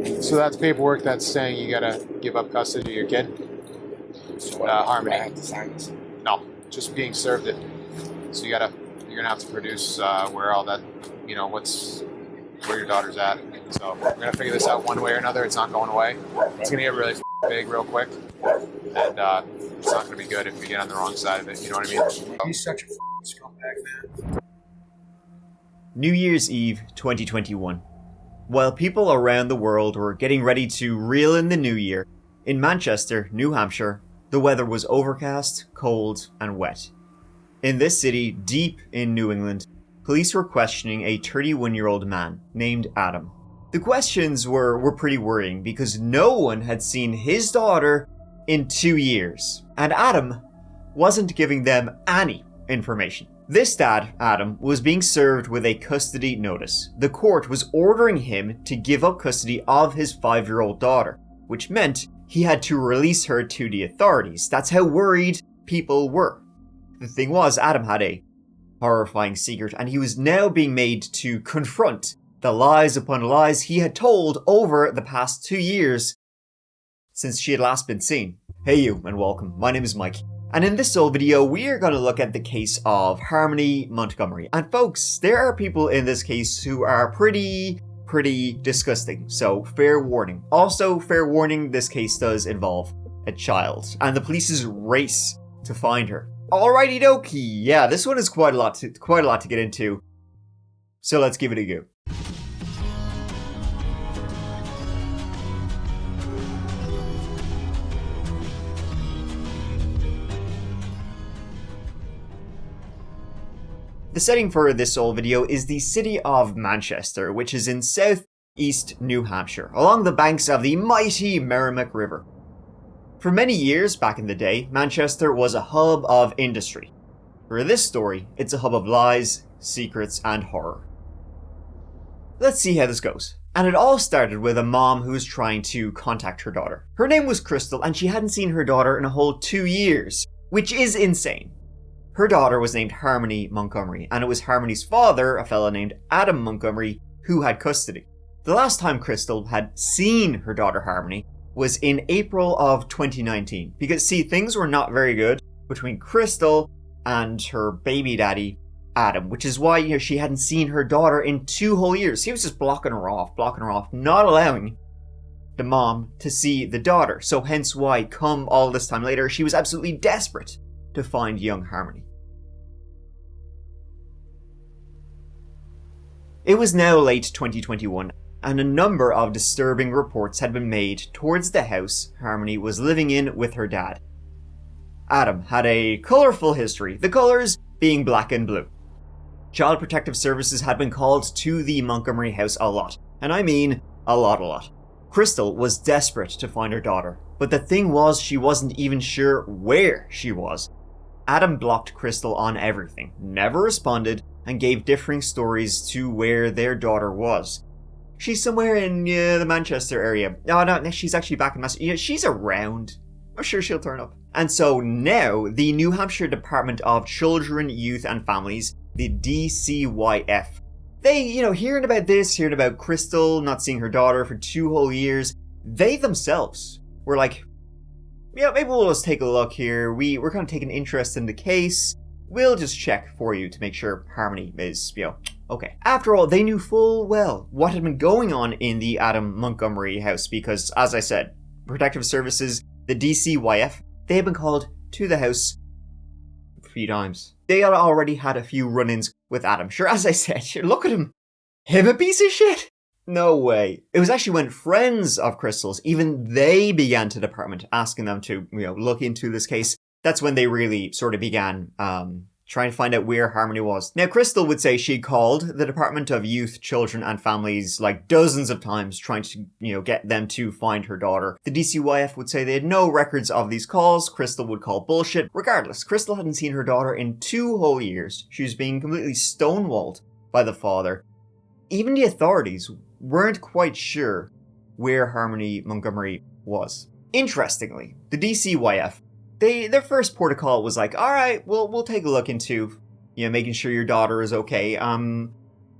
So that's paperwork that's saying you gotta give up custody of your kid? So what, Harmony. I have to sign this? No, just being served it. So you're gonna have to produce where all that, where your daughter's at. So we're gonna figure this out one way or another. It's not going away. It's gonna get really big real quick, and it's not gonna be good if we get on the wrong side of it. You know what I mean? He's such a scumbag, man. New Year's Eve 2021. While people around the world were getting ready to reel in the new year, in Manchester, New Hampshire, the weather was overcast, cold, and wet. In this city, deep in New England, police were questioning a 31-year-old man named Adam. The questions were pretty worrying because no one had seen his daughter in 2 years, and Adam wasn't giving them any information. This dad, Adam, was being served with a custody notice. The court was ordering him to give up custody of his 5-year-old daughter, which meant he had to release her to the authorities. That's how worried people were. The thing was, Adam had a horrifying secret, and he was now being made to confront the lies upon lies he had told over the past 2 years since she had last been seen. Hey you, and welcome. My name is Mike. And in this sole video, we are going to look at the case of Harmony Montgomery. And folks, there are people in this case who are pretty disgusting, so fair warning. Also, fair warning, this case does involve a child, and the police's race to find her. Alrighty dokie, yeah, this one is quite a lot to get into, so let's give it a go. The setting for this sole video is the city of Manchester, which is in southeast New Hampshire, along the banks of the mighty Merrimack River. For many years back in the day, Manchester was a hub of industry. For this story, it's a hub of lies, secrets, and horror. Let's see how this goes. And it all started with a mom who was trying to contact her daughter. Her name was Crystal, and she hadn't seen her daughter in a whole 2 years, which is insane. Her daughter was named Harmony Montgomery, and it was Harmony's father, a fellow named Adam Montgomery, who had custody. The last time Crystal had seen her daughter Harmony was in April of 2019. Because, see, things were not very good between Crystal and her baby daddy, Adam, which is why, she hadn't seen her daughter in 2 whole years. He was just blocking her off, not allowing the mom to see the daughter. So hence why, come all this time later, she was absolutely desperate to find young Harmony. It was now late 2021, and a number of disturbing reports had been made towards the house Harmony was living in with her dad. Adam had a colourful history, the colours being black and blue. Child Protective Services had been called to the Montgomery house a lot, and I mean a lot. Crystal was desperate to find her daughter, but the thing was she wasn't even sure where she was. Adam blocked Crystal on everything, never responded, and gave differing stories to where their daughter was. She's somewhere in the Manchester area. Oh no, she's actually back in Manchester. Yeah, she's around. I'm sure she'll turn up. And so now, the New Hampshire Department of Children, Youth and Families, the DCYF, they, hearing about Crystal not seeing her daughter for 2 whole years, they themselves were like, yeah, maybe we'll just take a look here. We're kind of taking interest in the case. We'll just check for you to make sure Harmony is, okay. After all, they knew full well what had been going on in the Adam Montgomery house because, as I said, Protective Services, the DCYF, they had been called to the house a few times. They had already had a few run-ins with Adam. Sure, as I said, sure, look at him. Him a piece of shit? No way. It was actually when friends of Crystal's, even they began to the department asking them to, look into this case. That's when they really sort of began trying to find out where Harmony was. Now, Crystal would say she called the Department of Youth, Children and Families like dozens of times trying to, get them to find her daughter. The DCYF would say they had no records of these calls. Crystal would call bullshit. Regardless, Crystal hadn't seen her daughter in 2 whole years. She was being completely stonewalled by the father. Even the authorities weren't quite sure where Harmony Montgomery was. Interestingly, the DCYF, their first port of call was like, all right, we'll take a look into, making sure your daughter is okay.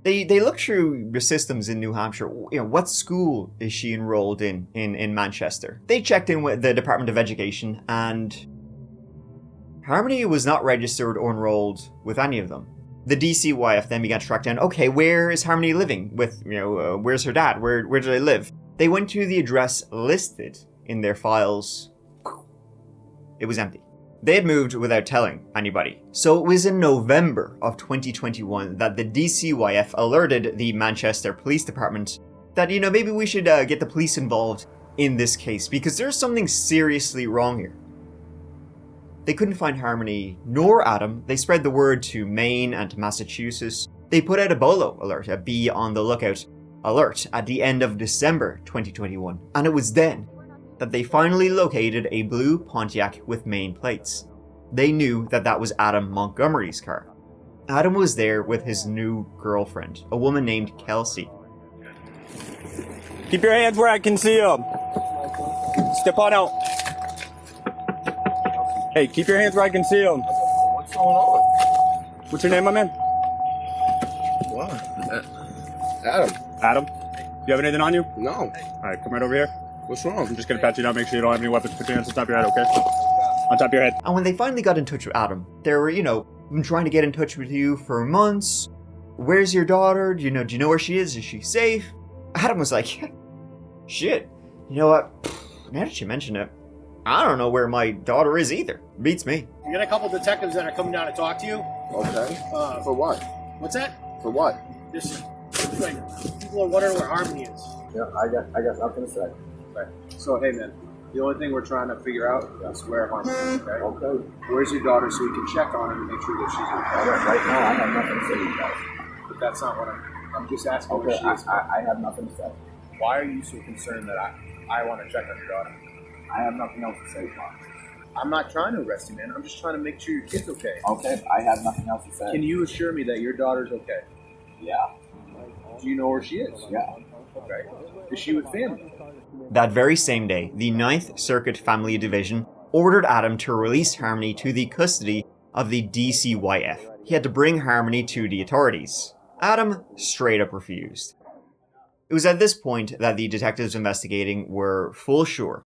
They looked through the systems in New Hampshire. You know, what school is she enrolled in Manchester? They checked in with the Department of Education, and Harmony was not registered or enrolled with any of them. The DCYF then began to track down, okay, where is Harmony living? With, where's her dad? Where do they live? They went to the address listed in their files. It was empty. They had moved without telling anybody. So it was in November of 2021 that the DCYF alerted the Manchester Police Department that, maybe we should get the police involved in this case, because there's something seriously wrong here. They couldn't find Harmony nor Adam. They spread the word to Maine and to Massachusetts. They put out a BOLO alert, a be on the lookout alert, at the end of December 2021. And it was then that they finally located a blue Pontiac with Maine plates. They knew that that was Adam Montgomery's car. Adam was there with his new girlfriend, a woman named Kelsey. Keep your hands where I can see them. Step on out. Hey, keep your hands where I can see them. What's going on? What's your name, my man? What? Adam. Adam. You have anything on you? No. All right, come right over here. What's wrong? I'm just gonna pat you down, make sure you don't have any weapons. Put your hands on top of your head, okay? On top of your head. And when they finally got in touch with Adam, they were, been trying to get in touch with you for months. Where's your daughter? Do you know where she is? Is she safe? Adam was like, shit. You know what? Now that you mention it, I don't know where my daughter is either. Beats me. You got a couple detectives that are coming down to talk to you. Okay. For what? What's that? For what? Just like people are wondering where Harmony is. Yeah, I got nothing to say. Right. So hey man, the only thing we're trying to figure out is where Harmony is. Okay. Okay. Where's your daughter so we can check on her and make sure that she's okay. Right now, I have nothing to say to you guys. But that's not what I'm just asking Okay, where she is. I have nothing to say. Why are you so concerned that I want to check on your daughter? I have nothing else to say, Bob. I'm not trying to arrest you, man. I'm just trying to make sure your kid's okay. Okay, I have nothing else to say. Can you assure me that your daughter's okay? Yeah. Do you know where she is? Yeah. Okay. Is she with family? That very same day, the 9th Circuit Family Division ordered Adam to release Harmony to the custody of the DCYF. He had to bring Harmony to the authorities. Adam straight up refused. It was at this point that the detectives investigating were full sure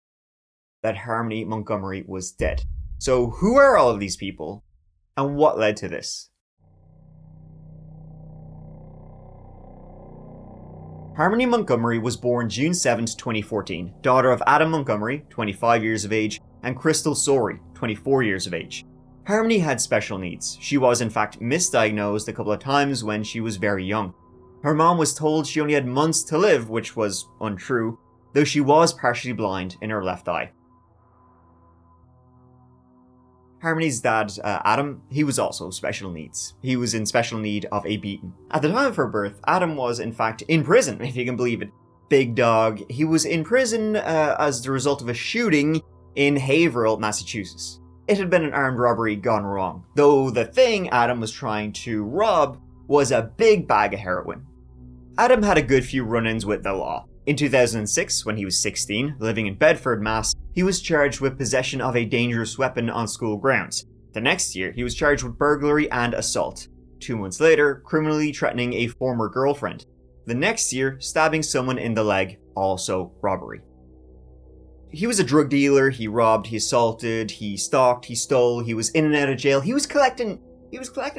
that Harmony Montgomery was dead. So who are all of these people, and what led to this? Harmony Montgomery was born June 7, 2014, daughter of Adam Montgomery, 25 years of age, and Crystal Sorey, 24 years of age. Harmony had special needs. She was in fact misdiagnosed a couple of times when she was very young. Her mom was told she only had months to live, which was untrue, though she was partially blind in her left eye. Harmony's dad, Adam, he was also special needs. He was in special need of a beating. At the time of her birth, Adam was in fact in prison, if you can believe it. Big dog. He was in prison as the result of a shooting in Haverhill, Massachusetts. It had been an armed robbery gone wrong, though the thing Adam was trying to rob was a big bag of heroin. Adam had a good few run-ins with the law. In 2006, when he was 16, living in Bedford, Mass., he was charged with possession of a dangerous weapon on school grounds. The next year, he was charged with burglary and assault. 2 months later, criminally threatening a former girlfriend. The next year, stabbing someone in the leg, also robbery. He was a drug dealer, he robbed, he assaulted, he stalked, he stole, he was in and out of jail, he was collecting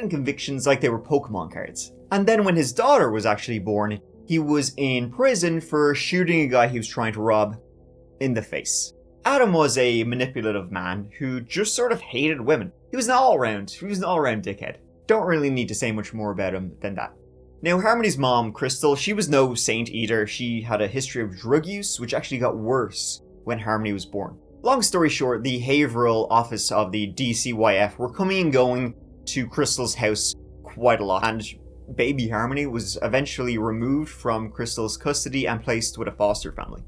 convictions like they were Pokemon cards. And then when his daughter was actually born, he was in prison for shooting a guy he was trying to rob in the face. Adam was a manipulative man who just sort of hated women. He was an all-round dickhead. Don't really need to say much more about him than that. Now, Harmony's mom, Crystal, she was no saint either. She had a history of drug use, which actually got worse when Harmony was born. Long story short, the Haverhill office of the DCYF were coming and going to Crystal's house quite a lot, and baby Harmony was eventually removed from Crystal's custody and placed with a foster family.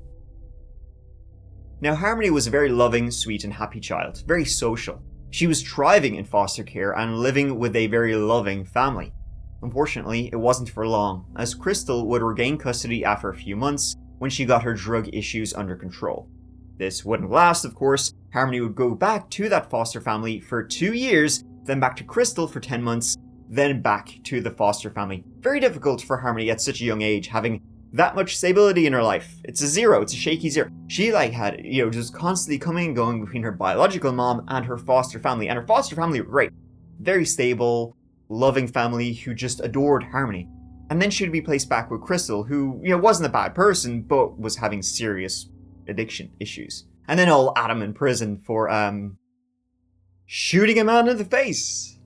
Now, Harmony was a very loving, sweet, and happy child, very social. She was thriving in foster care and living with a very loving family. Unfortunately, it wasn't for long, as Crystal would regain custody after a few months when she got her drug issues under control. This wouldn't last, of course. Harmony would go back to that foster family for 2 years, then back to Crystal for 10 months, then back to the foster family. Very difficult for Harmony at such a young age, having that much stability in her life. It's a zero, it's a shaky zero. She had, just constantly coming and going between her biological mom and her foster family. And her foster family were great. Very stable, loving family who just adored Harmony. And then she'd be placed back with Crystal, who, wasn't a bad person, but was having serious addiction issues. And then old Adam in prison for, shooting a man in the face.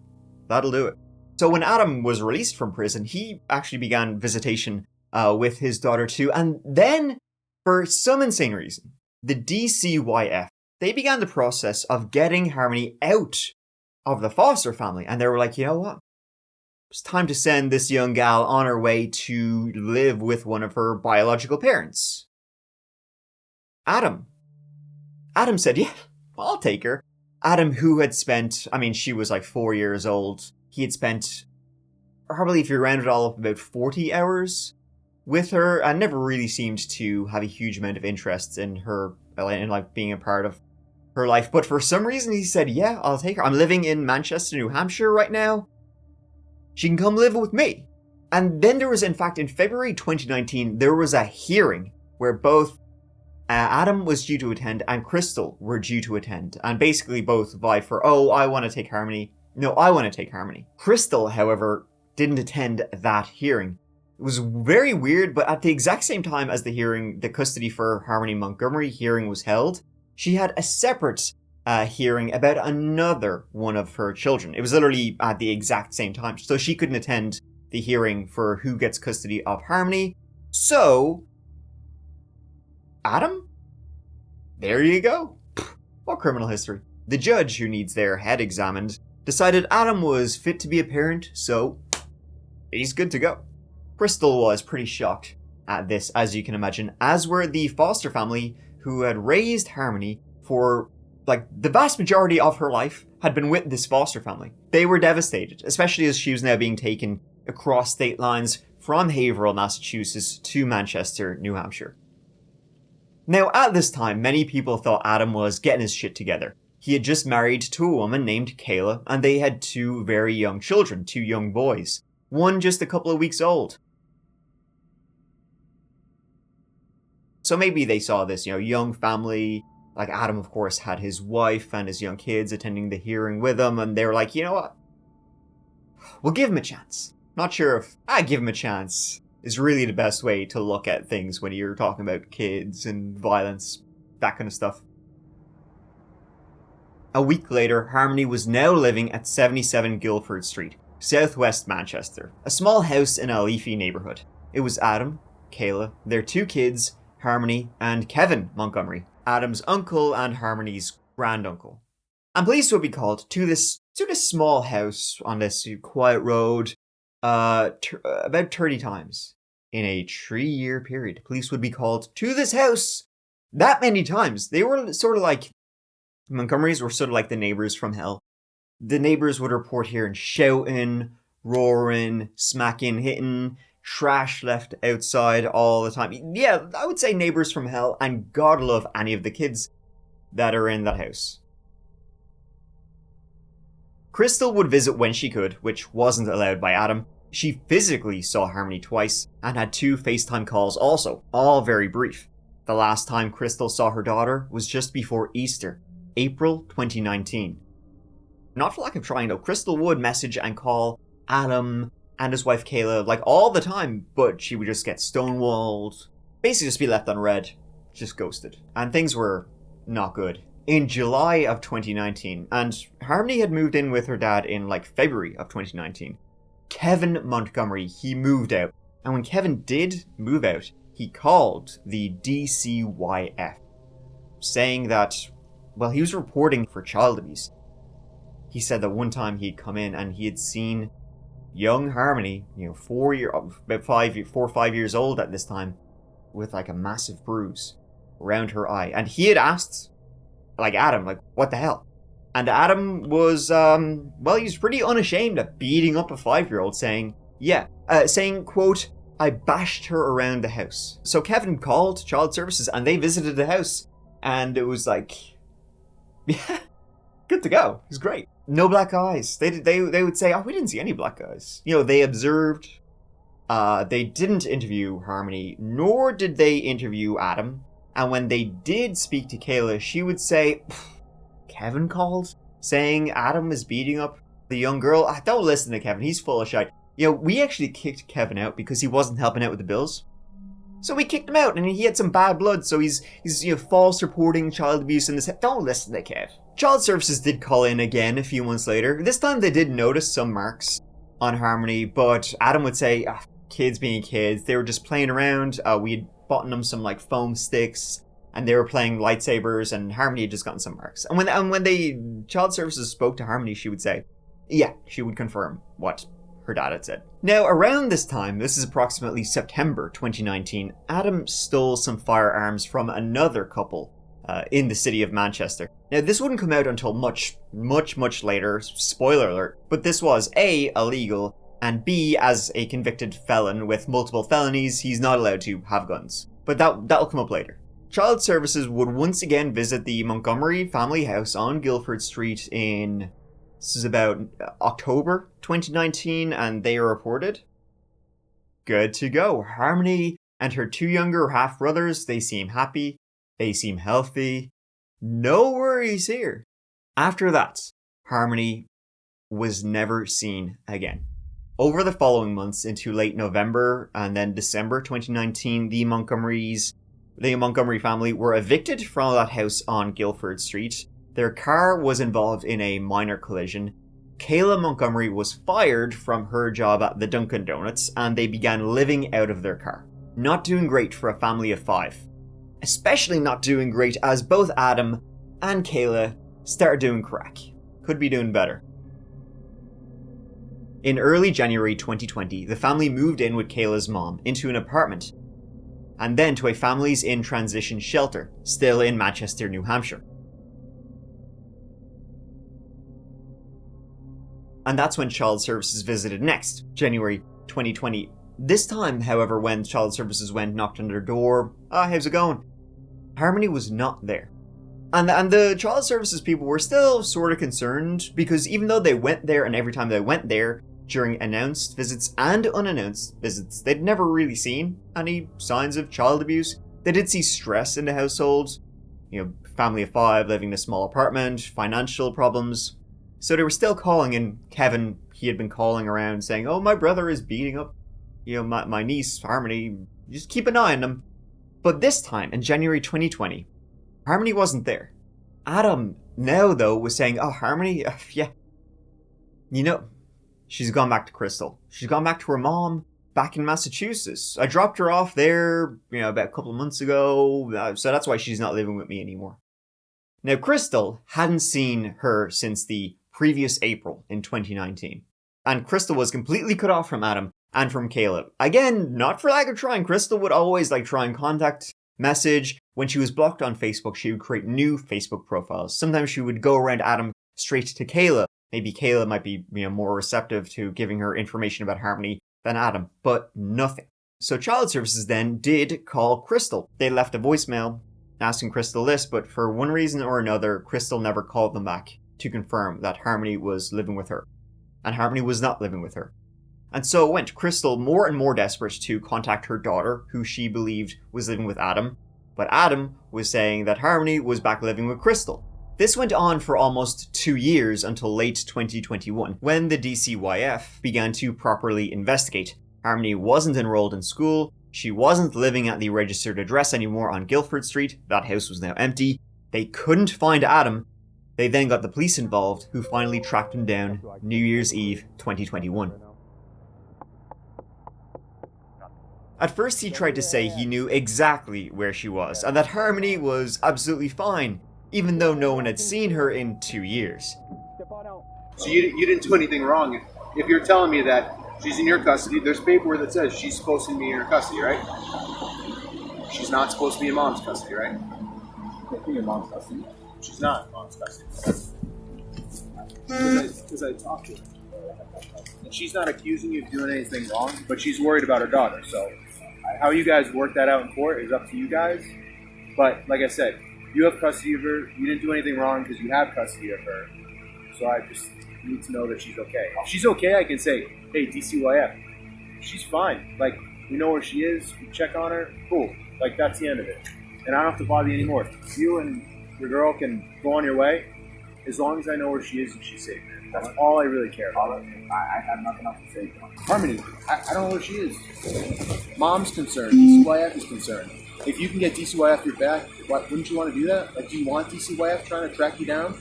That'll do it. So when Adam was released from prison, he actually began visitation with his daughter too. And then, for some insane reason, the DCYF, they began the process of getting Harmony out of the foster family. And they were like, you know what? It's time to send this young gal on her way to live with one of her biological parents. Adam said, yeah, I'll take her. Adam, who had spent, she was like 4 years old. He had spent, probably if you round it all up, about 40 hours with her, and never really seemed to have a huge amount of interest in her, in like being a part of her life. But for some reason he said, yeah, I'll take her. I'm living in Manchester, New Hampshire right now. She can come live with me. And then there was, in fact, in February 2019, there was a hearing where both Adam was due to attend and Crystal were due to attend. And basically both vied for, I want to take Harmony. No, I want to take Harmony. Crystal, however, didn't attend that hearing. It was very weird, but at the exact same time as the hearing, the custody for Harmony Montgomery hearing was held, she had a separate hearing about another one of her children. It was literally at the exact same time. So she couldn't attend the hearing for who gets custody of Harmony. So, Adam? There you go. What criminal history. The judge, who needs their head examined, decided Adam was fit to be a parent, so he's good to go. Crystal was pretty shocked at this, as you can imagine, as were the foster family who had raised Harmony for, the vast majority of her life had been with this foster family. They were devastated, especially as she was now being taken across state lines from Haverhill, Massachusetts to Manchester, New Hampshire. Now, at this time, many people thought Adam was getting his shit together. He had just married to a woman named Kayla, and they had 2 very young children, 2 young boys. One just a couple of weeks old. So maybe they saw this, young family. Like Adam, of course, had his wife and his young kids attending the hearing with him, and they were like, you know what? We'll give him a chance. Not sure if give him a chance is really the best way to look at things when you're talking about kids and violence, that kind of stuff. A week later, Harmony was now living at 77 Guildford Street, southwest Manchester, a small house in a leafy neighbourhood. It was Adam, Kayla, their 2 kids, Harmony, and Kevin Montgomery, Adam's uncle and Harmony's granduncle. And police would be called to this small house on this quiet road about 30 times. In a 3-year period, police would be called to this house that many times. They were sort of like, Montgomerys were sort of like the neighbours from hell. The neighbours would report hearing shouting, roaring, smacking, hitting, trash left outside all the time. Yeah, I would say neighbours from hell, and God love any of the kids that are in that house. Crystal would visit when she could, which wasn't allowed by Adam. She physically saw Harmony twice and had 2 FaceTime calls also, all very brief. The last time Crystal saw her daughter was just before Easter, April 2019. Not for lack of trying though, Crystal would message and call Adam and his wife Kayla all the time, but she would just get stonewalled, basically just be left unread, just ghosted. And things were not good. In July of 2019, and Harmony had moved in with her dad in February of 2019, Kevin Montgomery, he moved out. And when Kevin did move out, he called the DCYF, saying that, he was reporting for child abuse. He said that one time he'd come in and he had seen young Harmony, 4 or 5 years old at this time, with a massive bruise around her eye. And he had asked, Adam, what the hell? And Adam was, he was pretty unashamed of beating up a 5-year-old, saying, quote, I bashed her around the house. So Kevin called child services and they visited the house. And it was yeah, good to go. It was great. No black guys. They would say, oh, we didn't see any black guys. You know, they observed. They didn't interview Harmony, nor did they interview Adam. And when they did speak to Kayla, she would say, Kevin called, saying Adam is beating up the young girl. Don't listen to Kevin, he's full of shit. You know, we actually kicked Kevin out because he wasn't helping out with the bills. So we kicked him out, and he had some bad blood, so he's false reporting child abuse in this. Don't listen to Kev. Child Services did call in again a few months later. This time they did notice some marks on Harmony, but Adam would say, kids being kids, they were just playing around. We'd bought them some like foam sticks, and they were playing lightsabers, and Harmony had just gotten some marks. And when they Child Services spoke to Harmony, she would say, yeah, she would confirm what her dad had said. Now, around this time, this is approximately September 2019, Adam stole some firearms from another couple in the city of Manchester. Now, this wouldn't come out until much later, spoiler alert, but this was A, illegal, and B, as a convicted felon with multiple felonies, he's not allowed to have guns. But that'll come up later. Child Services would once again visit the Montgomery family house on Guildford Street in... This is about October 2019, and they are reported good to go. Harmony and her two younger half-brothers, they seem happy, they seem healthy, no worries here. After that, Harmony was never seen again. Over the following months into late November and then December 2019, the Montgomery family were evicted from that house on Guildford Street. Their car was involved in a minor collision. Kayla Montgomery was fired from her job at the Dunkin' Donuts, and they began living out of their car. Not doing great for a family of 5. Especially not doing great as both Adam and Kayla started doing crack. Could be doing better. In early January 2020, the family moved in with Kayla's mom into an apartment, and then to a families in transition shelter, still in Manchester, New Hampshire. And that's when Child Services visited next, January 2020. This time, however, when Child Services went, knocked on their door, how's it going? Harmony was not there. And the Child Services people were still sort of concerned, because even though they went there, and every time they went there, during announced visits and unannounced visits, they'd never really seen any signs of child abuse. They did see stress in the household, family of 5 living in a small apartment, financial problems. So they were still calling, and Kevin, he had been calling around saying, oh, my brother is beating up, my niece, Harmony, just keep an eye on them. But this time, in January 2020, Harmony wasn't there. Adam, now though, was saying, oh, Harmony, yeah, she's gone back to Crystal. She's gone back to her mom, back in Massachusetts. I dropped her off there, about a couple of months ago, so that's why she's not living with me anymore. Now, Crystal hadn't seen her since the previous April in 2019. And Crystal was completely cut off from Adam and from Kayla. Again, not for lack of trying. Crystal would always try and contact, message. When she was blocked on Facebook, she would create new Facebook profiles. Sometimes she would go around Adam straight to Kayla. Maybe Kayla might be more receptive to giving her information about Harmony than Adam, but nothing. So Child Services then did call Crystal. They left a voicemail asking Crystal this, but for one reason or another, Crystal never called them back to confirm that Harmony was living with her. And Harmony was not living with her. And so it went. Crystal, more and more desperate to contact her daughter, who she believed was living with Adam. But Adam was saying that Harmony was back living with Crystal. This went on for almost 2 years until late 2021, when the DCYF began to properly investigate. Harmony wasn't enrolled in school. She wasn't living at the registered address anymore on Guildford Street. That house was now empty. They couldn't find Adam. They then got the police involved, who finally tracked him down New Year's Eve 2021. At first he tried to say he knew exactly where she was, and that Harmony was absolutely fine, even though no one had seen her in 2 years. So you didn't do anything wrong. If you're telling me that she's in your custody, there's paperwork that says she's supposed to be in your custody, right? She's not supposed to be in mom's custody, right? Can't be in mom's custody. She's not in mom's custody. Because I talked to her. And she's not accusing you of doing anything wrong, but she's worried about her daughter. So how you guys work that out in court is up to you guys. But like I said, you have custody of her. You didn't do anything wrong because you have custody of her. So I just need to know that she's okay. If she's okay, I can say, hey, DCYF. She's fine. Like, we know where she is. We check on her. Cool. Like, that's the end of it. And I don't have to bother you anymore. You and your girl can go on your way as long as I know where she is and she's safe. That's all I really care about. I have nothing else to say. Harmony, I don't know where she is. Mom's concerned. DCYF is concerned. If you can get DCYF your back, wouldn't you want to do that? Like, do you want DCYF trying to track you down?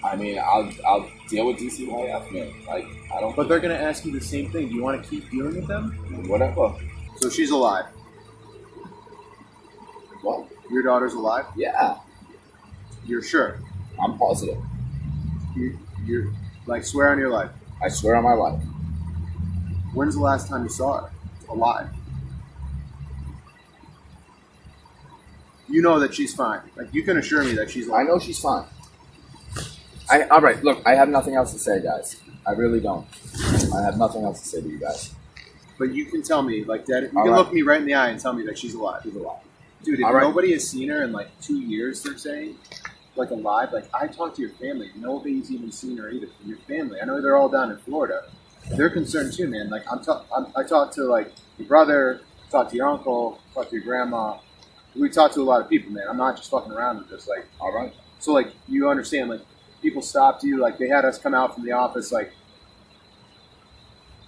I mean, I'll deal with DCYF, man. Like, I don't. But they're going to ask you the same thing. Do you want to keep dealing with them? Whatever. So she's alive. What? Your daughter's alive? Yeah, You're sure? I'm positive. You're like, swear on your life. I swear on my life. When's the last time you saw her alive? You know that she's fine. Like, you can assure me that she's alive. I know she's fine. All right, look, I have nothing else to say, guys. I really don't. I have nothing else to say to you guys. But you can tell me, like, that. You All can right. look me right in the eye and tell me that she's alive. She's alive. Dude, if All right. nobody has seen her in like 2 years, they're saying, like, alive. Like, I talked to your family. Nobody's even seen her either. Your family. I know they're all down in Florida. They're concerned too, man. Like, I talked to, like, your brother, talked to your uncle, talked to your grandma. We talked to a lot of people, man. I'm not just fucking around with this. Like, All right. so, like, you understand, like, people stopped you. Like, they had us come out from the office. Like,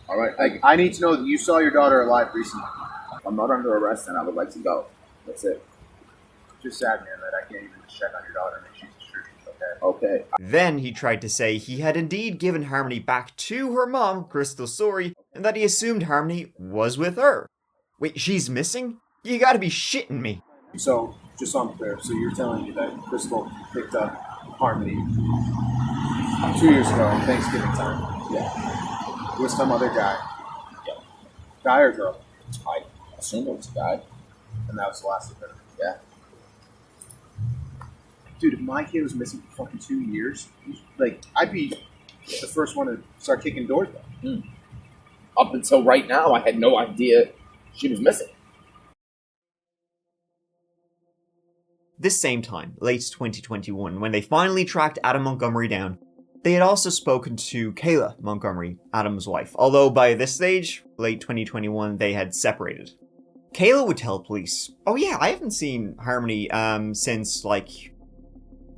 All right. like, I need to know that you saw your daughter alive recently. I'm not under arrest, and I would like to go. That's it. Just sad, man, that I can't even just check on your daughter and make sure she's okay. Okay. Then he tried to say he had indeed given Harmony back to her mom, Crystal Sorey, and that he assumed Harmony was with her. Wait, she's missing? You gotta be shitting me. So, just so I'm clear, so you're telling me that Crystal picked up Harmony 2 years ago on Thanksgiving time Yeah. with some other guy. Yeah. Guy or girl? I assume it was a guy. And that was the last of it. Yeah. Dude, if my kid was missing for fucking 2 years, like, I'd be the first one to start kicking doors down. Up until right now, I had no idea she was missing. This same time, late 2021, when they finally tracked Adam Montgomery down, they had also spoken to Kayla Montgomery, Adam's wife, although by this stage, late 2021, they had separated. Kayla would tell police, oh yeah, I haven't seen Harmony since like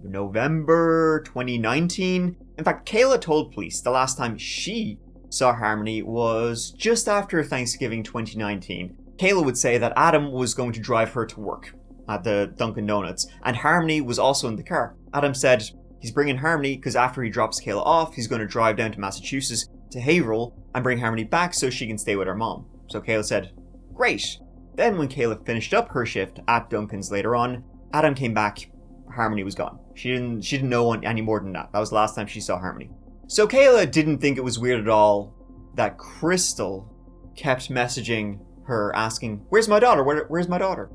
November 2019. In fact, Kayla told police the last time she saw Harmony was just after Thanksgiving 2019. Kayla would say that Adam was going to drive her to work at the Dunkin' Donuts, and Harmony was also in the car. Adam said he's bringing Harmony because after he drops Kayla off, he's going to drive down to Massachusetts to Haverhill and bring Harmony back so she can stay with her mom. So Kayla said, great. Then when Kayla finished up her shift at Dunkin's later on, Adam came back, Harmony was gone. She didn't know any more than that. That was the last time she saw Harmony. So Kayla didn't think it was weird at all that Crystal kept messaging her asking, where's my daughter? Where's my daughter?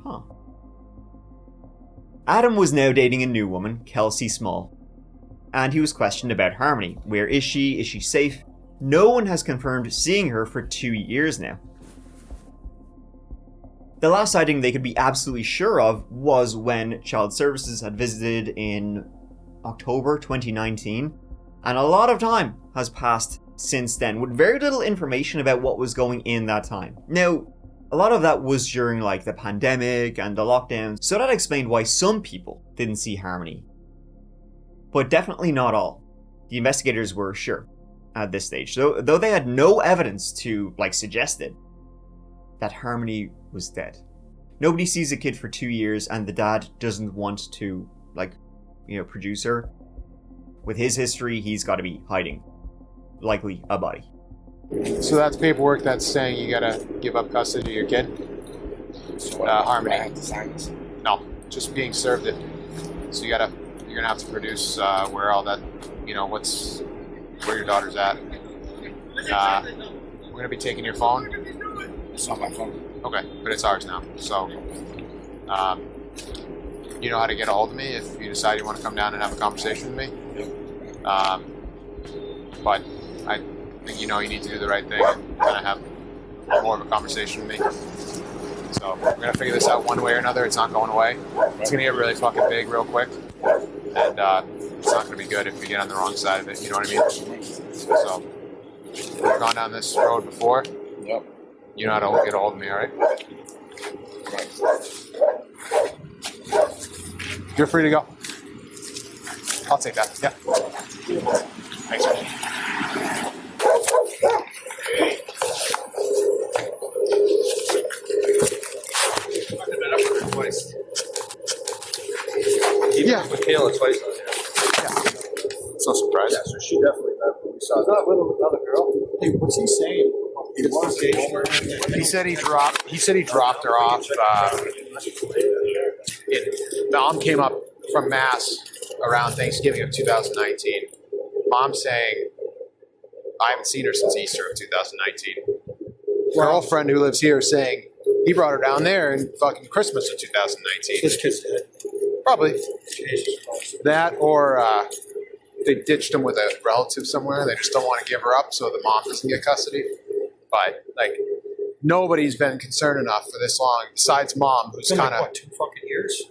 Huh. Adam was now dating a new woman, Kelsey Small, and he was questioned about Harmony. Where is she? Is she safe? No one has confirmed seeing her for 2 years now. The last sighting they could be absolutely sure of was when Child Services had visited in October 2019, and a lot of time has passed since then, with very little information about what was going in that time. Now, a lot of that was during like the pandemic and the lockdowns, so that explained why some people didn't see Harmony. But definitely not all. The investigators were sure at this stage, though they had no evidence to like suggest it, that Harmony was dead. Nobody sees a kid for 2 years and the dad doesn't want to produce her. With his history, he's got to be hiding, likely a body. So that's paperwork that's saying you gotta give up custody of your kid? Harmony. I have to sign this. No, just being served it. So you're gonna have to produce where all that, where your daughter's at. We're gonna be taking your phone. It's not my phone. Okay, but it's ours now. So, you know how to get a hold of me if you decide you want to come down and have a conversation with me. But I think you need to do the right thing and kind of have more of a conversation with me. So we're gonna figure this out one way or another. It's not going away. It's gonna get really fucking big real quick, and it's not going to be good if you get on the wrong side of it. You know what I mean? So, you've gone down this road before. Yep. You know how to get a hold of me, all right? You're free to go. I'll take that. Yeah. Thanks, man. Twice. Yeah. With Kayla twice on there. It's no surprise. Yeah, so she definitely met when we saw that with another girl. Hey, what's he saying? He said he dropped her off. Mom came up from Mass around Thanksgiving of 2019. Mom saying, I haven't seen her since Easter of 2019. Girlfriend who lives here saying he brought her down there in fucking Christmas of 2019. His kid's dead. Probably Jesus Christ. that, or they ditched him with a relative somewhere. They just don't want to give her up, so the mom doesn't get custody. But like, nobody's been concerned enough for this long, besides mom, who's It's been kind of like, what, 2 fucking years?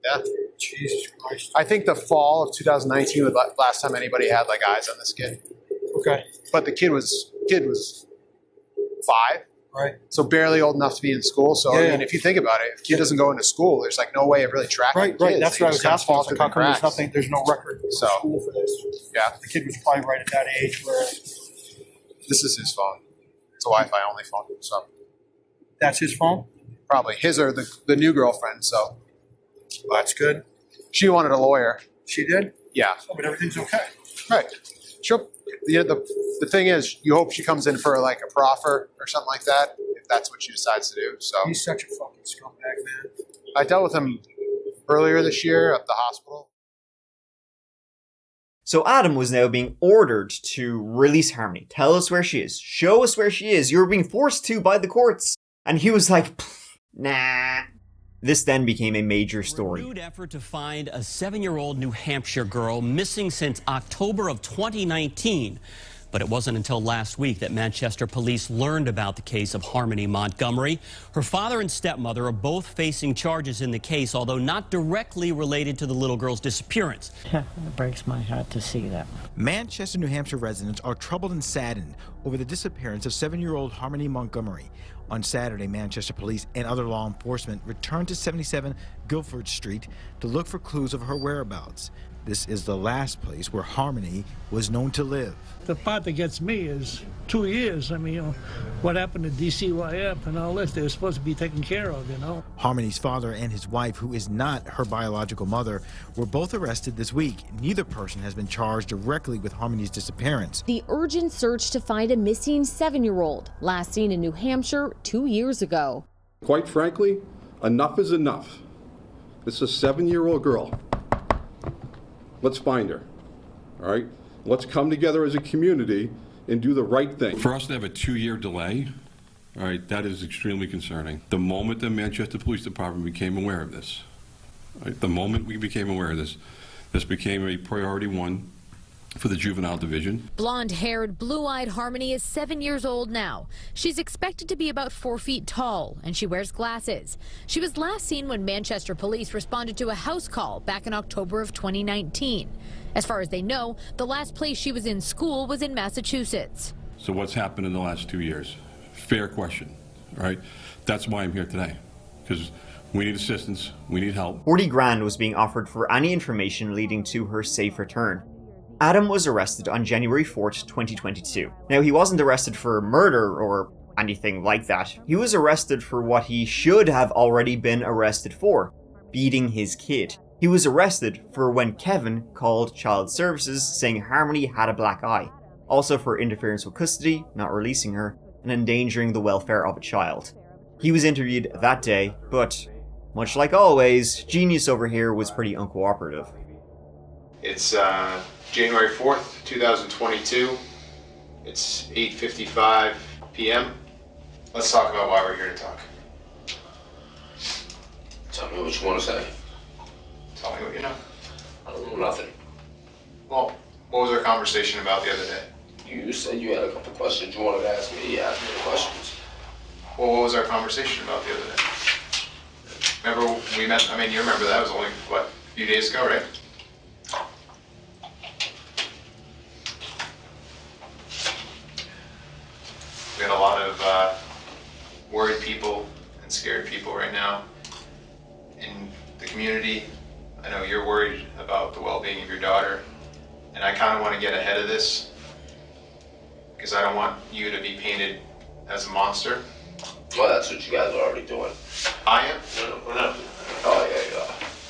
yeah. Jesus Christ. I think the fall of 2019 was the last time anybody had like eyes on this kid. Okay. But the kid was 5, Right. so barely old enough to be in school. So I Yeah. mean, if you think about it, if a kid doesn't go into school, there's like no way of really tracking Right, kids. That's They what I just was kind of asking. fall Like, through how the come there's cracks. there's no record in So, school for this? Yeah, The kid was probably right at that age where this is his phone. It's a Wi-Fi only phone, so that's his phone. probably his or the new girlfriend. So Well, that's good. she wanted a lawyer. She did? Yeah, Oh, but everything's okay. right. Sure. The thing is, you hope she comes in for like a proffer or something like that, if that's what she decides to do. So He's such a fucking scumbag, man. I dealt with him earlier this year at the hospital. So Adam was now being ordered to release Harmony. Tell us where she is. Show us where she is. You're being forced to by the courts. And he was like, nah. This then became a major story. Renewed effort to find a 7-year-old New Hampshire girl missing since October of 2019. But it wasn't until last week that Manchester police learned about the case of Harmony Montgomery. Her father and stepmother are both facing charges in the case, although not directly related to the little girl's disappearance. It breaks my heart to see that. Manchester, New Hampshire residents are troubled and saddened over the disappearance of 7-year-old Harmony Montgomery. On Saturday, Manchester police and other law enforcement returned to 77 Guilford Street to look for clues of her whereabouts. This is the last place where Harmony was known to live. The part that gets me is 2 years. I mean, you know, what happened to DCYF and all this, they were supposed to be taken care of, you know. Harmony's father and his wife, who is not her biological mother, were both arrested this week. Neither person has been charged directly with Harmony's disappearance. The urgent search to find a missing 7-year-old, last seen in New Hampshire 2 years ago. Quite frankly, enough is enough. This is a 7-year-old girl. Let's find her, all right? Let's come together as a community and do the right thing. For us to have a 2-year delay, all right, that is extremely concerning. The moment the Manchester Police Department became aware of this, right, the moment we became aware of this, this became a priority 1 for the juvenile division. Blonde-haired, blue-eyed Harmony is 7 years old now. She's expected to be about 4 feet tall, and she wears glasses. She was last seen when Manchester police responded to a house call back in October of 2019. As far as they know, the last place she was in school was in Massachusetts. So what's happened in the last 2 years? Fair question, all right? That's why I'm here today, because we need assistance, we need help. 40 grand was being offered for any information leading to her safe return. Adam was arrested on January 4th, 2022. Now, he wasn't arrested for murder or anything like that. He was arrested for what he should have already been arrested for, beating his kid. He was arrested for when Kevin called child services saying Harmony had a black eye. Also for interference with custody, not releasing her, and endangering the welfare of a child. He was interviewed that day, but much like always, Genius over here was pretty uncooperative. It's January 4th, 2022. It's 8:55 p.m. Let's talk about why we're here to talk. Tell me what you want to say. Tell me what you know. I don't know nothing. Well, what was our conversation about the other day? You said you had a couple questions you wanted to ask me. You asked me the questions. Well, what was our conversation about the other day? Remember we met, I mean, you remember that was only, what, a few days ago, right? people right now in the community. I know you're worried about the well-being of your daughter, and I kind of want to get ahead of this because I don't want you to be painted as a monster. Well, that's what you guys are already doing. I am? No. Oh,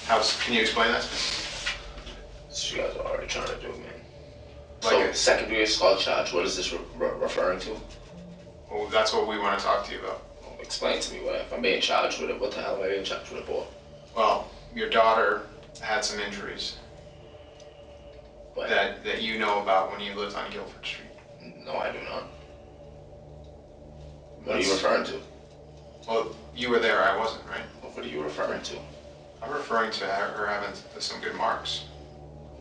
yeah. Can you explain that? That's what you guys are already trying to do, man. Like so, secondary assault charge, what is this referring to? Well, that's what we want to talk to you about. Well, explain to me, if I'm being charged with it, what the hell am I being charged with it for? Well, your daughter had some injuries that you know about when you lived on Guilford Street. No, I do not. What are you referring to? Well, you were there, I wasn't, right? What are you referring to? I'm referring to her having some good marks.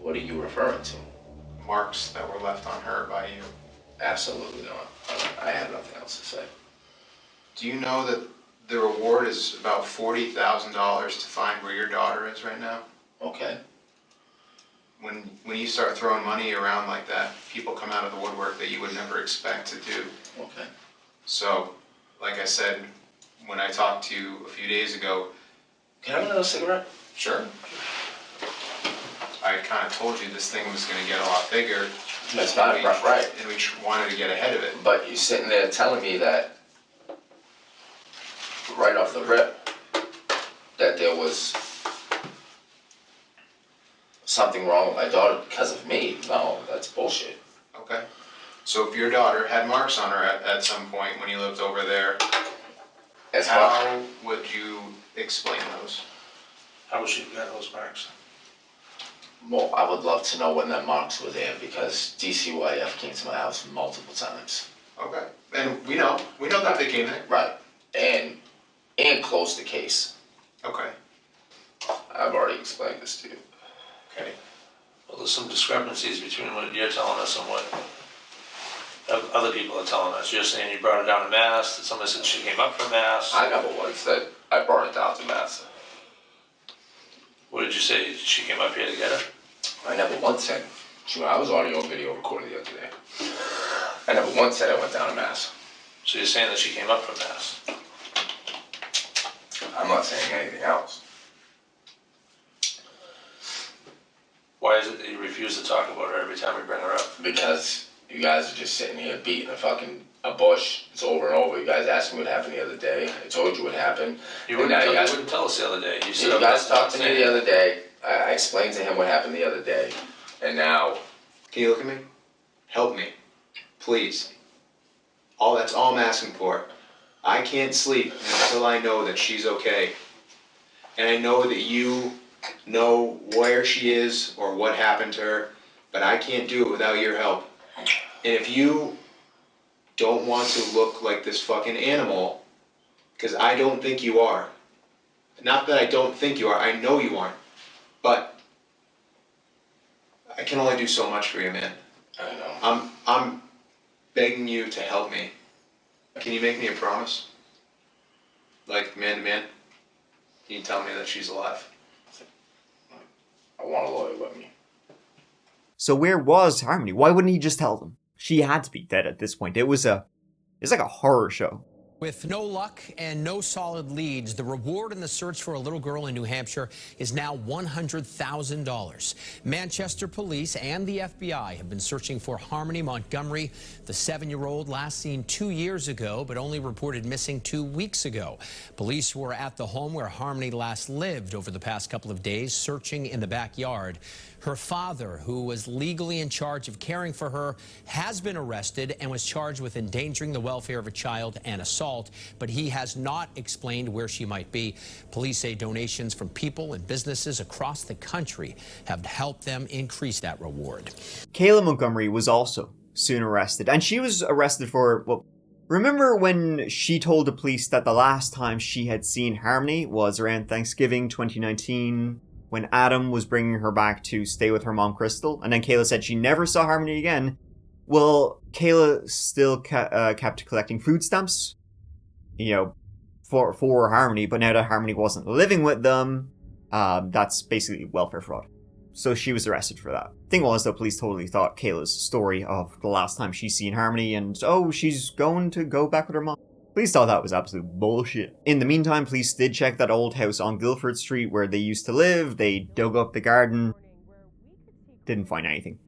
What are you referring to? Marks that were left on her by you. Absolutely not. I have nothing else to say. Do you know that the reward is about $40,000 to find where your daughter is right now? Okay. When you start throwing money around like that, people come out of the woodwork that you would never expect to do. Okay. So, like I said, when I talked to you a few days ago... Can I have another cigarette? Sure. I kind of told you this thing was going to get a lot bigger. That's not right. And we wanted to get ahead of it. But you're sitting there telling me that, right off the rip, that there was something wrong with my daughter because of me. No, that's bullshit. Okay. So if your daughter had marks on her at some point when you lived over there, how would you explain those? How would she get those marks? Well, I would love to know when that marks were there because DCYF came to my house multiple times. Okay. And we know that they came there. Right. And closed the case. Okay. I've already explained this to you. Okay. Well, there's some discrepancies between what you're telling us and what other people are telling us. You're saying you brought her down to Mass, that somebody said she came up from Mass. I never once said I brought her down to Mass. What did you say? She came up here to get her? I never once said. I was audio and video recording the other day. I never once said I went down to Mass. So you're saying that she came up from Mass? I'm not saying anything else. Why is it that you refuse to talk about her every time we bring her up? Because you guys are just sitting here beating a bush. It's over and over. You guys asked me what happened the other day. I told you what happened. You wouldn't tell us the other day. You guys talked to me the other day. I explained to him what happened the other day. And now... Can you look at me? Help me. Please. That's all I'm asking for. I can't sleep until I know that she's okay. And I know that you know where she is or what happened to her, but I can't do it without your help. And if you don't want to look like this fucking animal, because I don't think you are. Not that I don't think you are, I know you aren't. But I can only do so much for you, man. I know. I'm begging you to help me. Can you make me a promise? Like, man to man? Can you tell me that she's alive? I want a lawyer with me. So where was Harmony? Why wouldn't he just tell them? She had to be dead at this point. It's like a horror show. With no luck and no solid leads, the reward in the search for a little girl in New Hampshire is now $100,000. Manchester police and the FBI have been searching for Harmony Montgomery, the 7-year-old last seen 2 years ago, but only reported missing 2 weeks ago. Police were at the home where Harmony last lived over the past couple of days, searching in the backyard. Her father, who was legally in charge of caring for her, has been arrested and was charged with endangering the welfare of a child and assault, but he has not explained where she might be. Police say donations from people and businesses across the country have helped them increase that reward. Kayla Montgomery was also soon arrested, and she was arrested for, well, remember when she told the police that the last time she had seen Harmony was around Thanksgiving 2019? When Adam was bringing her back to stay with her mom, Crystal, and then Kayla said she never saw Harmony again. Well, Kayla still kept collecting food stamps, for Harmony, but now that Harmony wasn't living with them, that's basically welfare fraud. So she was arrested for that. Thing was, though, police totally thought Kayla's story of the last time she's seen Harmony and, she's going to go back with her mom. Police thought that was absolute bullshit. In the meantime, police did check that old house on Guilford Street where they used to live. They dug up the garden. Didn't find anything.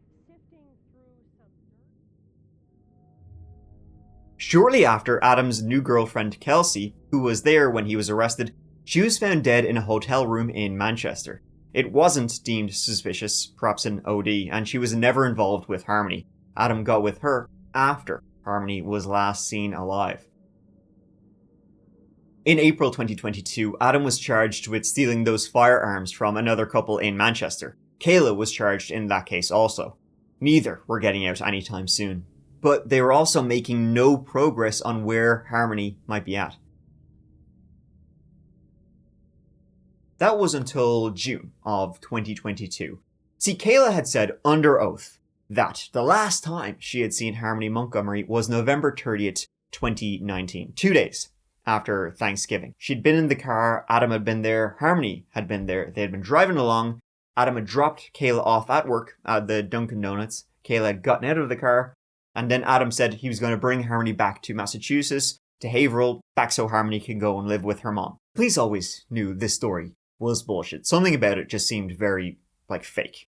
Shortly after, Adam's new girlfriend, Kelsey, who was there when he was arrested, she was found dead in a hotel room in Manchester. It wasn't deemed suspicious, perhaps an OD, and she was never involved with Harmony. Adam got with her after Harmony was last seen alive. In April 2022, Adam was charged with stealing those firearms from another couple in Manchester. Kayla was charged in that case also. Neither were getting out anytime soon. But they were also making no progress on where Harmony might be at. That was until June of 2022. See, Kayla had said under oath that the last time she had seen Harmony Montgomery was November 30th, 2019, 2 days after Thanksgiving. She'd been in the car, Adam had been there, Harmony had been there, they had been driving along, Adam had dropped Kayla off at work at the Dunkin' Donuts, Kayla had gotten out of the car, and then Adam said he was going to bring Harmony back to Massachusetts, to Haverhill, back so Harmony could go and live with her mom. Police always knew this story was bullshit. Something about it just seemed very, fake.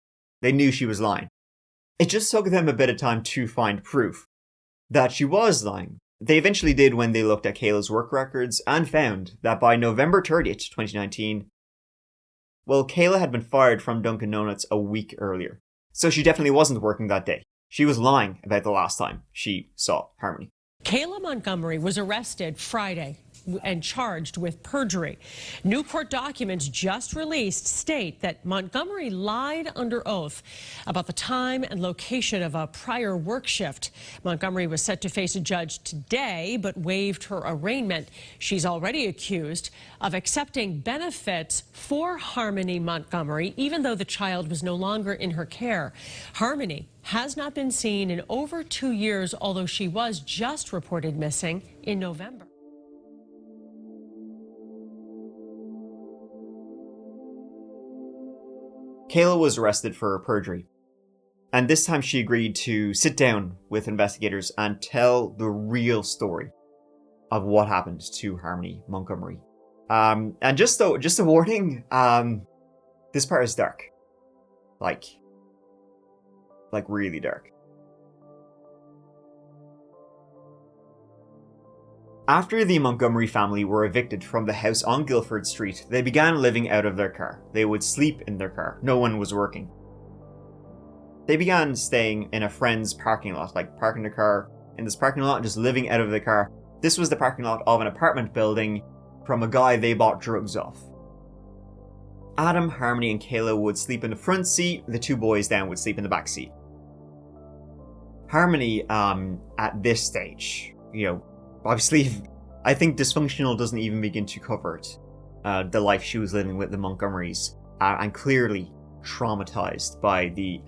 They knew she was lying. It just took them a bit of time to find proof that she was lying. They eventually did when they looked at Kayla's work records and found that by November 30th, 2019, Kayla had been fired from Dunkin' Donuts a week earlier. So she definitely wasn't working that day. She was lying about the last time she saw Harmony. Kayla Montgomery was arrested Friday and charged with perjury. New court documents just released state that Montgomery lied under oath about the time and location of a prior work shift. Montgomery was set to face a judge today, but waived her arraignment. She's already accused of accepting benefits for Harmony Montgomery, even though the child was no longer in her care. Harmony has not been seen in over 2 years, although she was just reported missing in November. Kayla was arrested for perjury, and this time she agreed to sit down with investigators and tell the real story of what happened to Harmony Montgomery. And just a warning, this part is dark. Like really dark. After the Montgomery family were evicted from the house on Guilford Street, they began living out of their car. They would sleep in their car. No one was working. They began staying in a friend's parking lot, parking their car in this parking lot and just living out of the car. This was the parking lot of an apartment building from a guy they bought drugs off. Adam, Harmony, and Kayla would sleep in the front seat. The two boys then would sleep in the back seat. Harmony, at this stage, obviously, I think dysfunctional doesn't even begin to cover it. The life she was living with the Montgomerys, and clearly traumatized by the,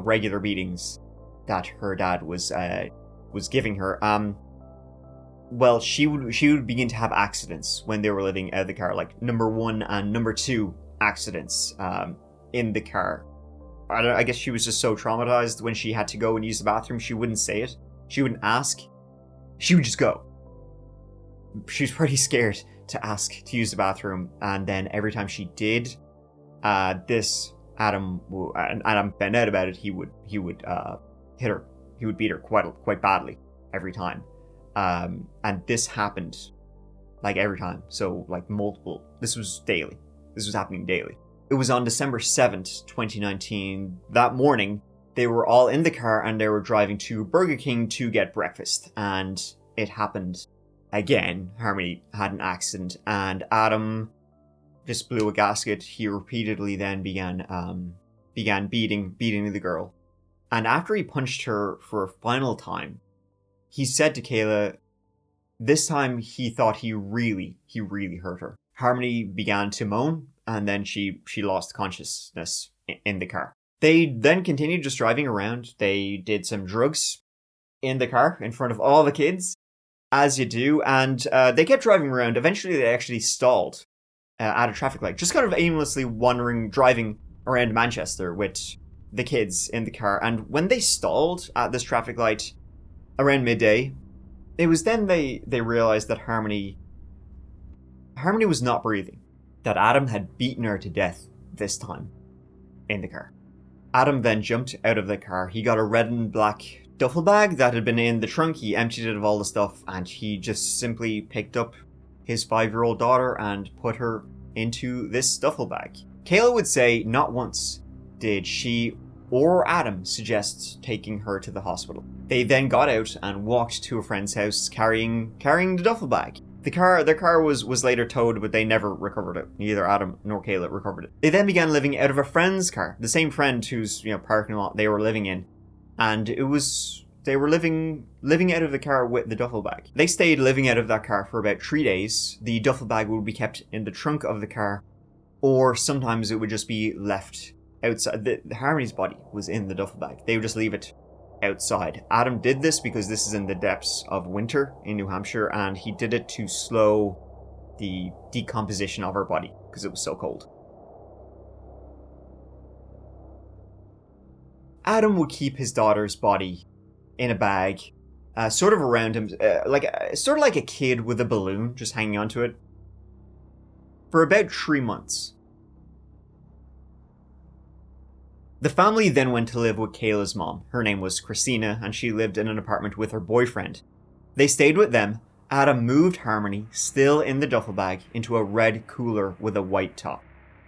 regular beatings that her dad was giving her. She would begin to have accidents when they were living out of the car, like number 1 and number 2 accidents in the car. I guess she was just so traumatized when she had to go and use the bathroom, she wouldn't say it. She wouldn't ask. She would just go. She was pretty scared to ask to use the bathroom, and then every time she did, Adam found out about it. He would hit her. He would beat her quite badly every time. And this happened every time. So multiple. This was daily. This was happening daily. It was on December 7th, 2019. That morning, they were all in the car and they were driving to Burger King to get breakfast. And it happened again. Harmony had an accident and Adam just blew a gasket. He repeatedly then began beating the girl. And after he punched her for a final time, he said to Kayla, this time he thought he really hurt her. Harmony began to moan, and then she lost consciousness in the car. They then continued just driving around. They did some drugs in the car in front of all the kids, as you do, and they kept driving around. Eventually they actually stalled at a traffic light, just kind of aimlessly driving around Manchester with the kids in the car. And when they stalled at this traffic light around midday, It was then they realized that Harmony was not breathing, that Adam had beaten her to death this time in the car. Adam then jumped out of the car. He got a red and black duffel bag that had been in the trunk. He emptied it of all the stuff, and he just simply picked up his 5-year-old daughter and put her into this duffel bag. Kayla would say not once did she or Adam suggest taking her to the hospital. They then got out and walked to a friend's house carrying the duffel bag. Their car was later towed, but they never recovered it. Neither Adam nor Kayla recovered it. They then began living out of a friend's car, the same friend whose parking lot they were living in, and they were living out of the car with the duffel bag. They stayed living out of that car for about 3 days. The duffel bag would be kept in the trunk of the car, or sometimes it would just be left outside. The Harmony's body was in the duffel bag. They would just leave it outside. Adam did this because this is in the depths of winter in New Hampshire, and he did it to slow the decomposition of her body because it was so cold. Adam would keep his daughter's body in a bag, sort of around him, sort of like a kid with a balloon just hanging onto it, for about 3 months. The family then went to live with Kayla's mom. Her name was Christina, and she lived in an apartment with her boyfriend. They stayed with them. Adam moved Harmony, still in the duffel bag, into a red cooler with a white top.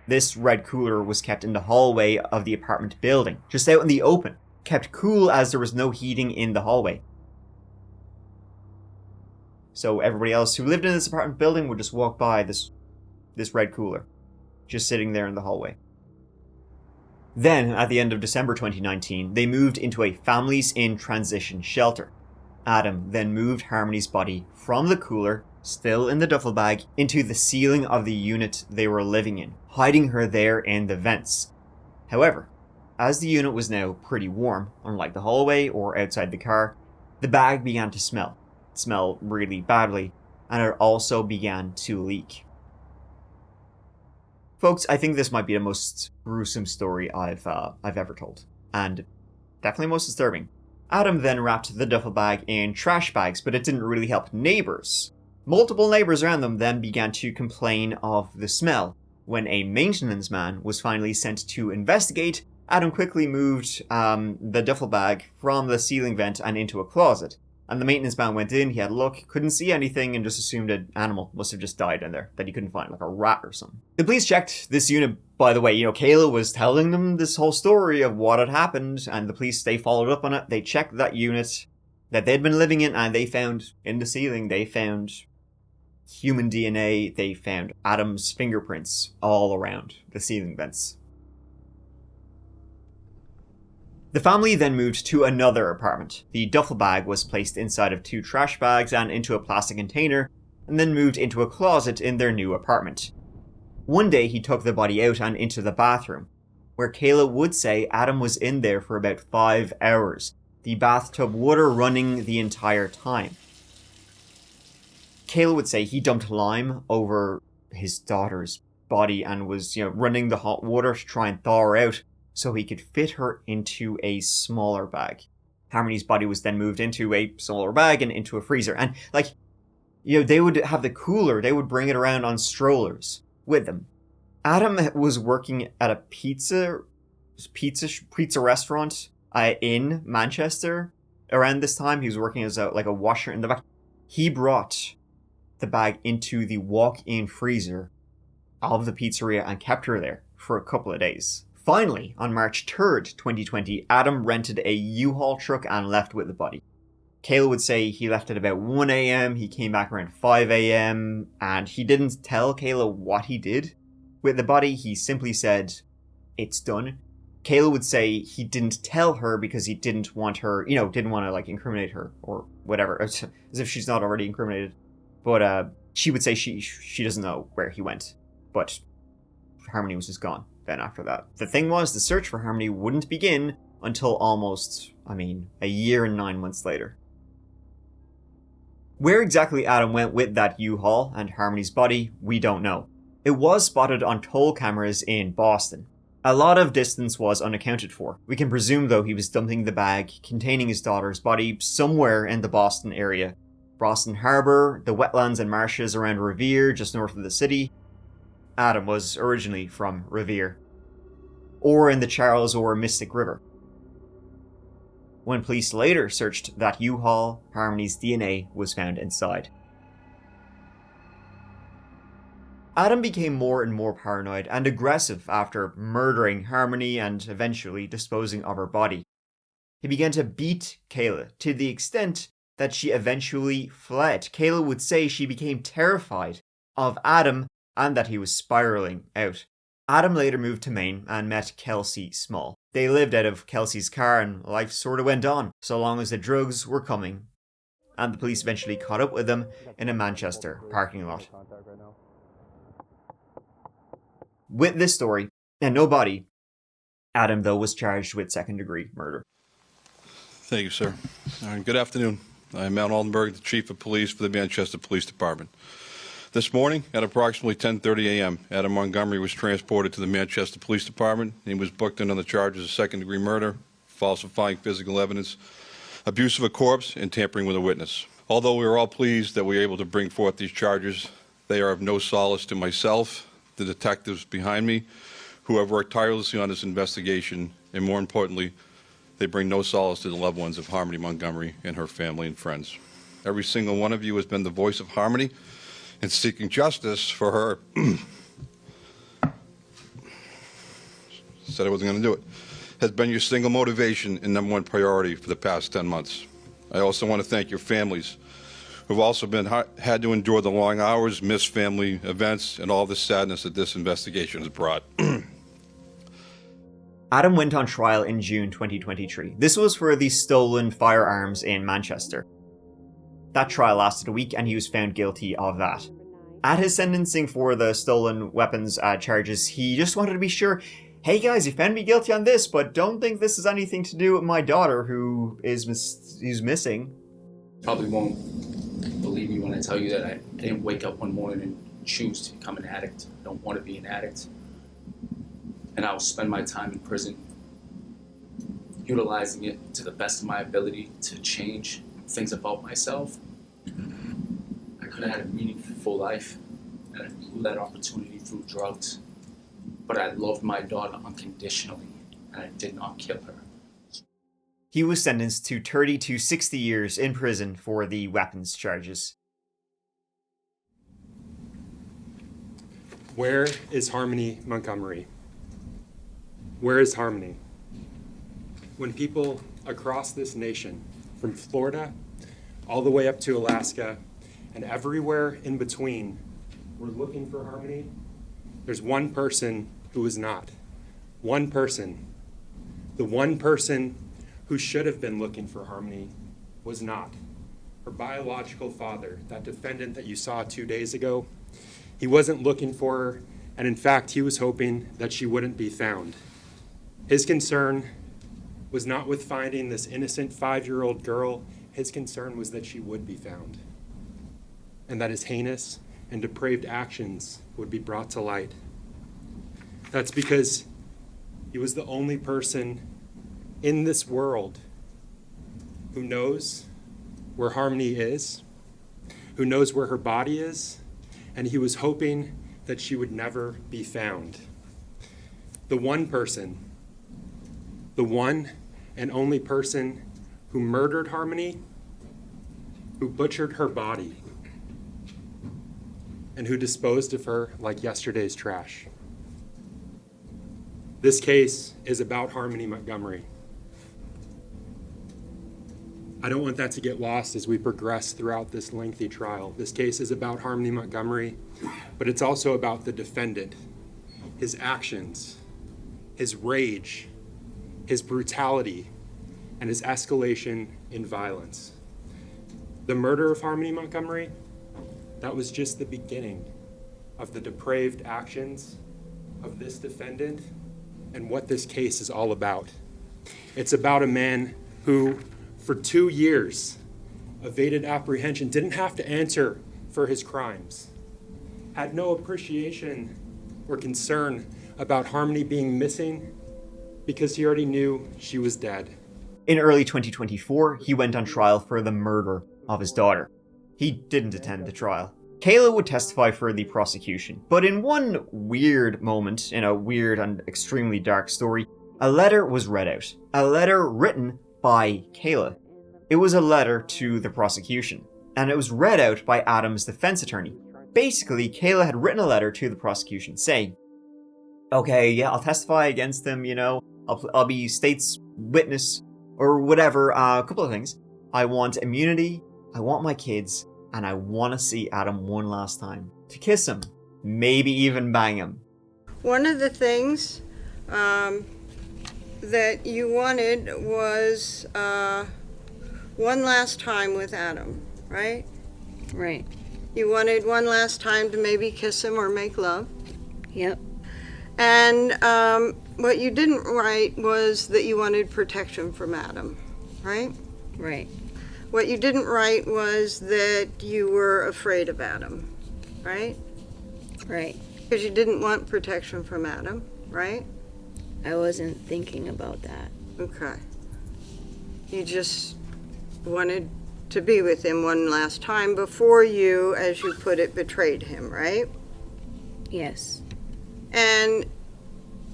This red cooler was kept in the hallway of the apartment building, just out in the open, kept cool as there was no heating in the hallway. So everybody else who lived in this apartment building would just walk by this red cooler, just sitting there in the hallway. Then, at the end of December 2019, they moved into a Families in Transition shelter. Adam then moved Harmony's body from the cooler, still in the duffel bag, into the ceiling of the unit they were living in, hiding her there in the vents. However, as the unit was now pretty warm, unlike the hallway or outside the car, the bag began to smell really badly, and it also began to leak. Folks, I think this might be the most gruesome story I've ever told, and definitely most disturbing. Adam then wrapped the duffel bag in trash bags, but it didn't really help neighbors. Multiple neighbors around them then began to complain of the smell. When a maintenance man was finally sent to investigate, Adam quickly moved the duffel bag from the ceiling vent and into a closet. And the maintenance man went in, he had a look, couldn't see anything, and just assumed an animal must have just died in there, that he couldn't find, like a rat or something. The police checked this unit, by the way. Kayla was telling them this whole story of what had happened, and the police, they followed up on it. They checked that unit that they'd been living in, and they found, in the ceiling, they found human DNA, they found Adam's fingerprints all around the ceiling vents. The family then moved to another apartment. The duffel bag was placed inside of 2 trash bags and into a plastic container, and then moved into a closet in their new apartment. One day he took the body out and into the bathroom, where Kayla would say Adam was in there for about 5 hours, the bathtub water running the entire time. Kayla would say he dumped lime over his daughter's body and was, running the hot water to try and thaw her out, so he could fit her into a smaller bag. Harmony's body was then moved into a smaller bag and into a freezer. And, they would have the cooler, they would bring it around on strollers with them. Adam was working at a pizza restaurant in Manchester around this time. He was working as a washer in the back. He brought the bag into the walk-in freezer of the pizzeria and kept her there for a couple of days. Finally, on March 3rd, 2020, Adam rented a U-Haul truck and left with the body. Kayla would say he left at about 1 a.m, he came back around 5 a.m, and he didn't tell Kayla what he did with the body. He simply said, "It's done." Kayla would say he didn't tell her because he didn't want her, didn't want to, incriminate her or whatever, as if she's not already incriminated. But she would say she doesn't know where he went, but Harmony was just gone then after that. The thing was, the search for Harmony wouldn't begin until almost, a year and 9 months later. Where exactly Adam went with that U-Haul and Harmony's body, we don't know. It was spotted on toll cameras in Boston. A lot of distance was unaccounted for. We can presume, though, he was dumping the bag containing his daughter's body somewhere in the Boston area Boston Harbor, the wetlands and marshes around Revere, just north of the city. Adam was originally from Revere. Or in the Charles or Mystic River. When police later searched that U-Haul, Harmony's DNA was found inside. Adam became more and more paranoid and aggressive after murdering Harmony and eventually disposing of her body. He began to beat Kayla to the extent that she eventually fled. Kayla would say she became terrified of Adam and that he was spiraling out. Adam later moved to Maine and met Kelsey Small. They lived out of Kelsey's car and life sort of went on, so long as the drugs were coming. And the police eventually caught up with them in a Manchester parking lot. With this story, and no body, Adam, though, was charged with second-degree murder. Thank you, sir. Good afternoon. I'm Mount Aldenburg, the Chief of Police for the Manchester Police Department. This morning, at approximately 10:30 a.m., Adam Montgomery was transported to the Manchester Police Department. He was booked in on the charges of second-degree murder, falsifying physical evidence, abuse of a corpse, and tampering with a witness. Although we are all pleased that we were able to bring forth these charges, they are of no solace to myself, the detectives behind me, who have worked tirelessly on this investigation, and more importantly, they bring no solace to the loved ones of Harmony Montgomery and her family and friends. Every single one of you has been the voice of Harmony in seeking justice for her. Said I wasn't going to do it. Has been your single motivation and number one priority for the past 10 months. I also want to thank your families who've also had to endure the long hours, missed family events, and all the sadness that this investigation has brought. Adam went on trial in June 2023. This was for the stolen firearms in Manchester. That trial lasted a week and he was found guilty of that. At his sentencing for the stolen weapons charges, he just wanted to be sure, hey guys, you found me guilty on this, but don't think this has anything to do with my daughter who is missing. Probably won't believe me when I tell you that I didn't wake up one morning and choose to become an addict. I don't want to be an addict. And I will spend my time in prison utilizing it to the best of my ability to change things about myself. I could have had a meaningful life, and I blew that opportunity through drugs. But I loved my daughter unconditionally, and I did not kill her. He was sentenced to 30 to 60 years in prison for the weapons charges. Where is Harmony Montgomery? Where is Harmony? When people across this nation, from Florida all the way up to Alaska and everywhere in between, were looking for Harmony, there's one person who is not. One person. The one person who should have been looking for Harmony was not. Her biological father, that defendant that you saw 2 days ago, he wasn't looking for her, and in fact, he was hoping that she wouldn't be found. His concern was not with finding this innocent 5-year-old girl. His concern was that she would be found, and that his heinous and depraved actions would be brought to light. That's because he was the only person in this world who knows where Harmony is, who knows where her body is, and he was hoping that she would never be found. The one person, the one and only person who murdered Harmony, who butchered her body, and who disposed of her like yesterday's trash. This case is about Harmony Montgomery. I don't want that to get lost as we progress throughout this lengthy trial. This case is about Harmony Montgomery, but it's also about the defendant, his actions, his rage, his brutality, and his escalation in violence. The murder of Harmony Montgomery, that was just the beginning of the depraved actions of this defendant and what this case is all about. It's about a man who, for 2 years, evaded apprehension, didn't have to answer for his crimes, had no appreciation or concern about Harmony being missing because he already knew she was dead. In early 2024, he went on trial for the murder of his daughter. He didn't attend the trial. Kayla would testify for the prosecution, but in one weird moment, in a weird and extremely dark story, a letter was read out. A letter written by Kayla. It was a letter to the prosecution, and it was read out by Adam's defense attorney. Basically, Kayla had written a letter to the prosecution saying, okay, yeah, I'll testify against him, I'll be state's witness, or whatever, a couple of things. I want immunity, I want my kids, and I want to see Adam one last time. To kiss him, maybe even bang him. One of the things that you wanted was one last time with Adam, right? Right. You wanted one last time to maybe kiss him or make love. Yep. And what you didn't write was that you wanted protection from Adam, right? Right. What you didn't write was that you were afraid of Adam, right? Right. Because you didn't want protection from Adam, right? I wasn't thinking about that. Okay. You just wanted to be with him one last time before you, as you put it, betrayed him, right? Yes. And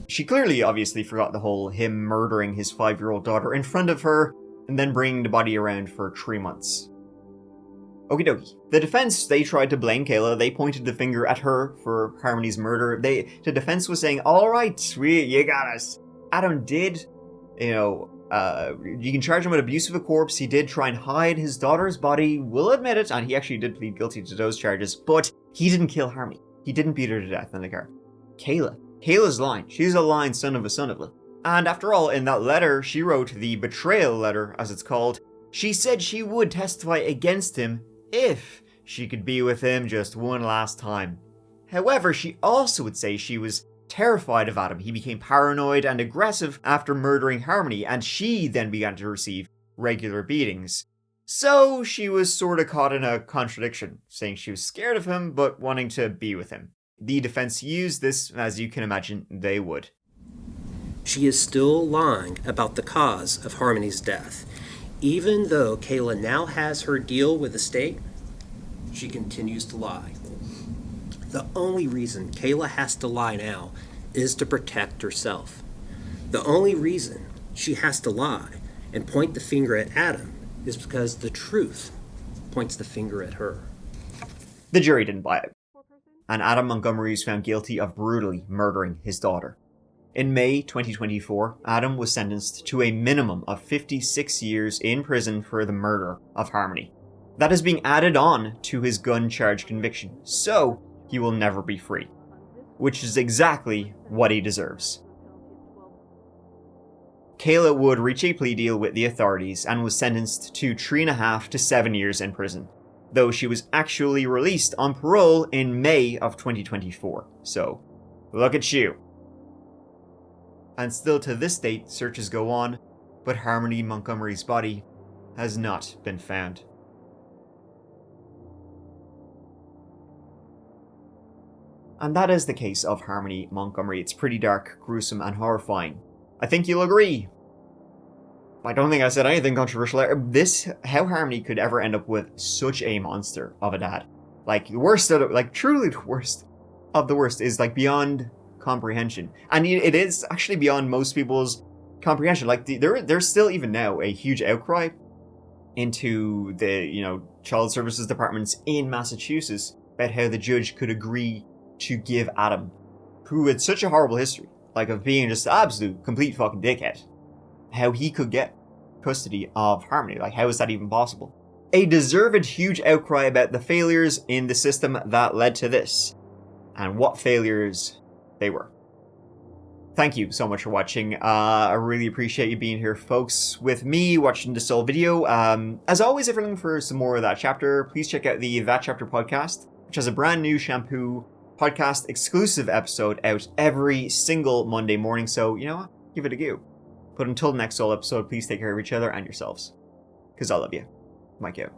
she clearly obviously forgot the whole him murdering his 5-year-old daughter in front of her and then bringing the body around for 3 months. Okie dokie. The defense, they tried to blame Kayla. They pointed the finger at her for Harmony's murder. The defense was saying, alright, you got us. Adam did, you can charge him with abuse of a corpse. He did try and hide his daughter's body. We'll admit it. And he actually did plead guilty to those charges. But he didn't kill Harmony. He didn't beat her to death in the car. Kayla's lying. She's a lying son of a son of a. And after all, in that letter, she wrote the betrayal letter, as it's called. She said she would testify against him if she could be with him just one last time. However, she also would say she was terrified of Adam. He became paranoid and aggressive after murdering Harmony, and she then began to receive regular beatings. So she was sort of caught in a contradiction, saying she was scared of him, but wanting to be with him. The defense used this, as you can imagine they would. She is still lying about the cause of Harmony's death. Even though Kayla now has her deal with the state, she continues to lie. The only reason Kayla has to lie now is to protect herself. The only reason she has to lie and point the finger at Adam is because the truth points the finger at her. The jury didn't buy it, and Adam Montgomery was found guilty of brutally murdering his daughter. In May 2024, Adam was sentenced to a minimum of 56 years in prison for the murder of Harmony. That is being added on to his gun charge conviction, so he will never be free, which is exactly what he deserves. Kayla would reach a plea deal with the authorities and was sentenced to 3.5 to 7 years in prison, though she was actually released on parole in May of 2024. So, look at you. And still to this date, searches go on, but Harmony Montgomery's body has not been found. And that is the case of Harmony Montgomery. It's pretty dark, gruesome, and horrifying. I think you'll agree. I don't think I said anything controversial. How Harmony could ever end up with such a monster of a dad. Like, the worst of it, truly the worst of the worst is, beyond comprehension. And it is actually beyond most people's comprehension. There's still, even now, a huge outcry into the, child services departments in Massachusetts about how the judge could agree to give Adam, who had such a horrible history, of being just absolute, complete fucking dickhead, how he could get custody of Harmony. How is that even possible? A deserved huge outcry about the failures in the system that led to this, and what failures they were. Thank you so much for watching. I really appreciate you being here, folks, with me, watching this whole video. As always, if you're looking for some more of That Chapter, please check out the That Chapter podcast, which has a brand new shampoo podcast exclusive episode out every single Monday morning. So, give it a go. But until the next solo episode, please take care of each other and yourselves. Because I love you. Mike out.